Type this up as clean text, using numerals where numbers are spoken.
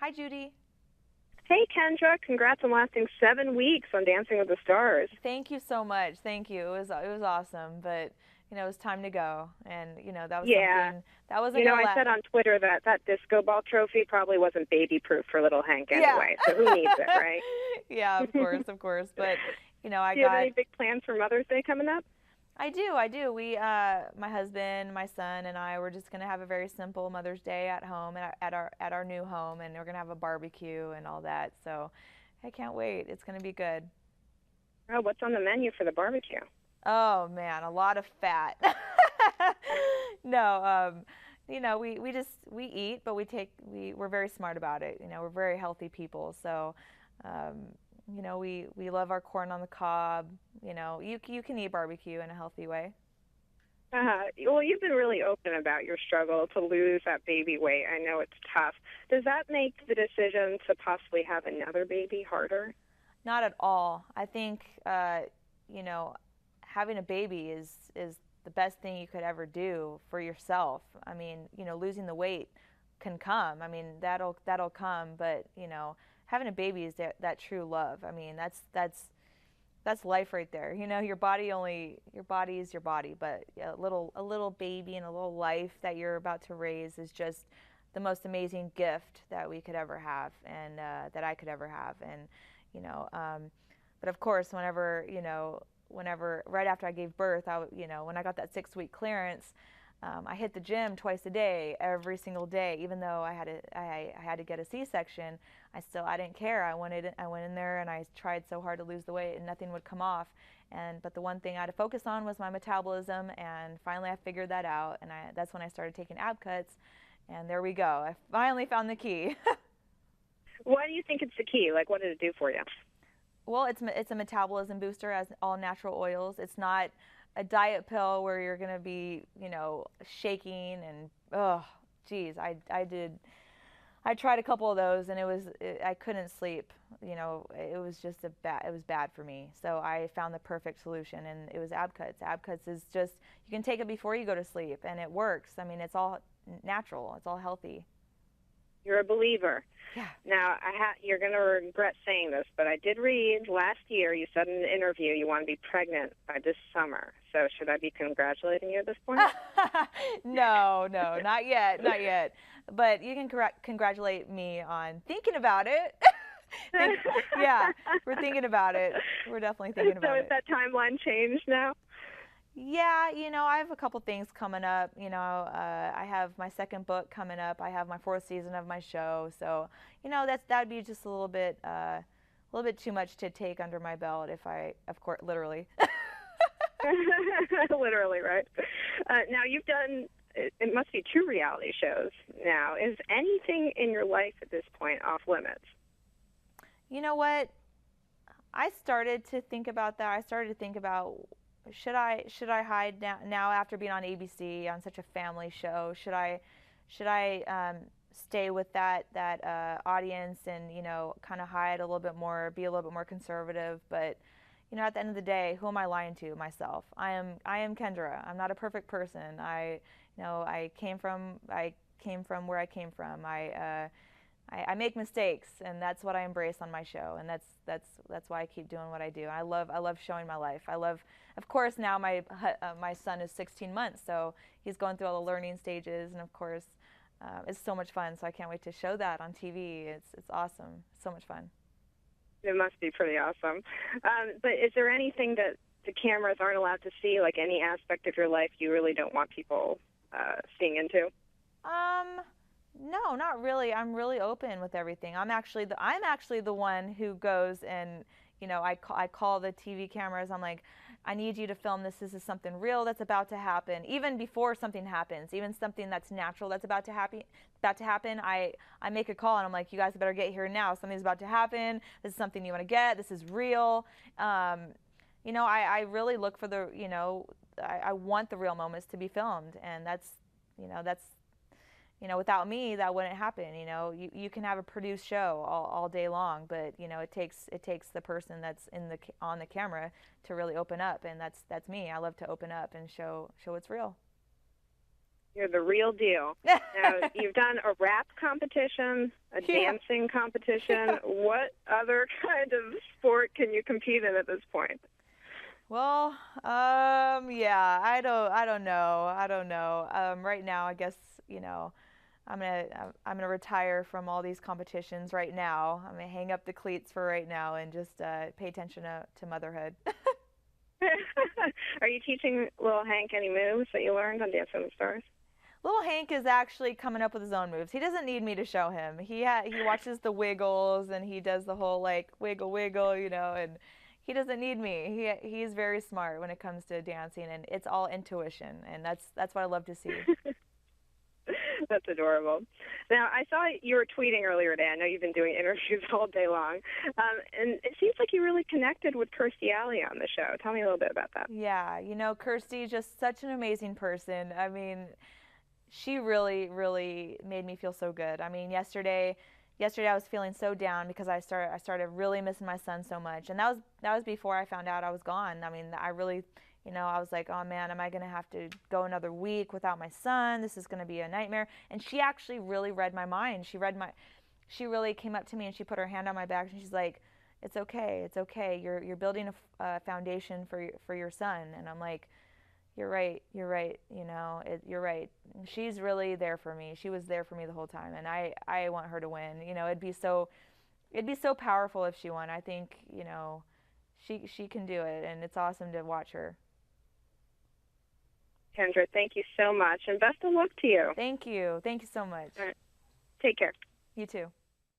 Hi, Judy. Hey, Kendra, congrats on lasting 7 weeks on Dancing with the Stars. Thank you so much. Thank you. It was awesome, but it was time to go, and that was Yeah, something that wasn't gonna I last. said on Twitter that that disco ball trophy probably wasn't baby proof for little Hank Yeah. anyway, so who needs it, right? Yeah, of course, of course. But I Do you have got any big plans for Mother's Day coming up? I do. My husband, my son, and I, we're just gonna have a very simple Mother's Day at home at our new home, and we're gonna have a barbecue and all that. So, I can't wait. It's gonna be good. Oh, what's on the menu for the barbecue? Oh man, a lot of fat. No, we eat, but we're very smart about it. We're very healthy people, so um, we love our corn on the cob. You can eat barbecue in a healthy way. Well, you've been really open about your struggle to lose that baby weight. I know it's tough. Does that make the decision to possibly have another baby harder? Not at all. I think you know having a baby is the best thing you could ever do for yourself. I mean, losing the weight can come. I mean, that'll come, but having a baby is that true love. I mean, that's life right there. Your body is your body, but a little baby and a little life that you're about to raise is just the most amazing gift that we could ever have, and that I could ever have. And you know, um, but of course, whenever right after I gave birth, when I got that 6 week clearance, I hit the gym twice a day, every single day. Even though I had to get a C-section, I didn't care. I went in there and I tried so hard to lose the weight, and nothing would come off. But the one thing I had to focus on was my metabolism, and finally I figured that out, and that's when I started taking ab cuts, and there we go. I finally found the key. Why do you think it's the key? Like, what did it do for you? Well, it's a metabolism booster, as all natural oils. It's not a diet pill where you're gonna be, shaking and geez, I tried a couple of those, and I couldn't sleep. It was bad for me. So I found the perfect solution, and it was ab cuts. Ab cuts is just, you can take it before you go to sleep, and it works. I mean, it's all natural. It's all healthy. You're a believer. Yeah. Now, you're going to regret saying this, but I did read last year you said in an interview you want to be pregnant by this summer. So should I be congratulating you at this point? No, no, not yet, not yet. But you can congratulate me on thinking about it. Think, yeah, we're thinking about it. We're definitely thinking So about is it. that timeline changed now? Yeah, I have a couple things coming up. I have my second book coming up. I have my fourth season of my show. So, that'd be just a little bit too much to take under my belt if I, of course, literally. Literally, right? Now, you've done, it must be two reality shows now. Is anything in your life at this point off limits? You know what? I started to think about that. I started to think about, should I hide now after being on ABC on such a family show? Should I stay with that audience and kind of hide a little bit more, be a little bit more conservative? But at the end of the day, who am I lying to? Myself. I am Kendra. I'm not a perfect person. I came from where I came from. I make mistakes, and that's what I embrace on my show, and that's why I keep doing what I do. I love showing my life. Of course, now my son is 16 months, so he's going through all the learning stages, and of course, it's so much fun. So I can't wait to show that on TV. It's awesome. So much fun. It must be pretty awesome. But is there anything that the cameras aren't allowed to see, like any aspect of your life you really don't want people seeing into? Um, no, not really. I'm really open with everything. I'm actually the one who goes and I call the TV cameras. I'm like, I need you to film this. This is something real that's about to happen. Even before something happens, even something that's natural that's about to happen. I make a call and I'm like, you guys better get here now. Something's about to happen. This is something you want to get. This is real. Um, I really look for I want the real moments to be filmed, and that's without me, that wouldn't happen. You can have a produced show all day long, but it takes the person that's on the camera to really open up, and that's me. I love to open up and show what's real. You're the real deal. Now, you've done a rap competition, a Yeah. dancing Yeah. competition. What other kind of sport can you compete in at this point? Well, yeah, I don't know. I don't know. Right now, I guess, you know, I'm gonna retire from all these competitions right now. I'm gonna hang up the cleats for right now and just pay attention to motherhood. Are you teaching little Hank any moves that you learned on Dancing with the Stars? Little Hank is actually coming up with his own moves. He doesn't need me to show him. He watches the wiggles and he does the whole like wiggle wiggle, you know, and he doesn't need me. He's very smart when it comes to dancing and it's all intuition and that's what I love to see. That's adorable. Now, I saw you were tweeting earlier today. I know you've been doing interviews all day long. And it seems like you really connected with Kirstie Alley on the show. Tell me a little bit about that. Yeah, you know, Kirsty's just such an amazing person. I mean, she really, really made me feel so good. I mean, yesterday I was feeling so down because I started really missing my son so much, and that was before I found out I was gone. I mean, I really, you know, I was like, oh man, am I gonna have to go another week without my son? This is gonna be a nightmare. And she actually really read my mind. She really came up to me and she put her hand on my back and she's like, it's okay, it's okay. You're building a foundation for your son. And I'm like, you're right, you know, you're right. She's really there for me. She was there for me the whole time, and I want her to win. You know, it'd be so powerful if she won. I think, you know, she can do it, and it's awesome to watch her. Kendra, thank you so much, and best of luck to you. Thank you so much. All right. Take care. You too.